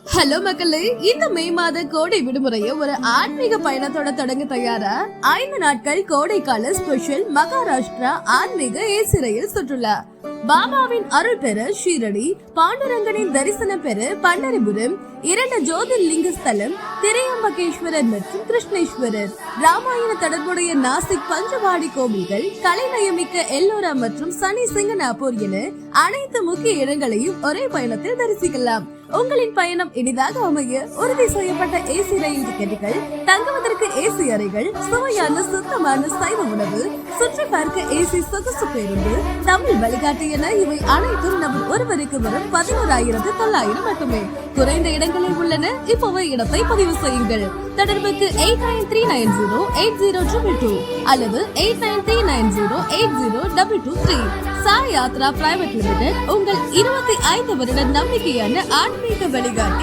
Hello மக்களே, இந்த மே மாத கோடை விடுமுறையை ஒரு ஆன்மீக பயணத்தோட தொடங்க தயாரா 5 நாட்கள் கோடைக்கால ஸ்பெஷல் மகாராஷ்டிரா ஆன்மீக ஏசி ரயில் சுற்றுலா. பாபாவின் அருள் பெற ஷீரடி, பாண்டுரங்கனின் தரிசனம் பெற பண்டரிபுரம், 2 ஜோதிர்லிங்க ஸ்தலம் திரையம்பகேஸ்வரர் மற்றும் கிருஷ்ணேஸ்வரர், ராமாயண தொடர்புடைய நாசிக் பஞ்சவாடி கோவில்கள், கலைநயமிக்க எல்லோரா மற்றும் சனி சிங்கனாப்பூர் என அனைத்து முக்கிய இடங்களையும் ஒரே பயணத்தில் தரிசிக்கலாம். உங்களின் பயணம் இனிதாக அமைய உறுதி செய்யப்பட்ட ஏசி ரயில் டிக்கெட்டுகள், தங்குவதற்கு ஏசி அறைகள், சுவையான சுத்தமான சைவ உணவு, சுற்றி பார்க்க ஏசி சொகுசு பேருந்து, தமிழ் வழிகாட்டு என இவை அனைத்தும் நம் ஒருவருக்கு வரும் 11,900 மட்டுமே. குறைந்த இடங்களில் உள்ளன. இப்போவே இடத்தை பதிவு செய்யுங்கள். தொடர்புக்கு 8939080222 அல்லது 8939080223. சாய் யாத்ரா பிரைவேட் லிமிடெட், உங்கள் 25 வருட நம்பிக்கையான ஆன்மீக வழிகாட்டி.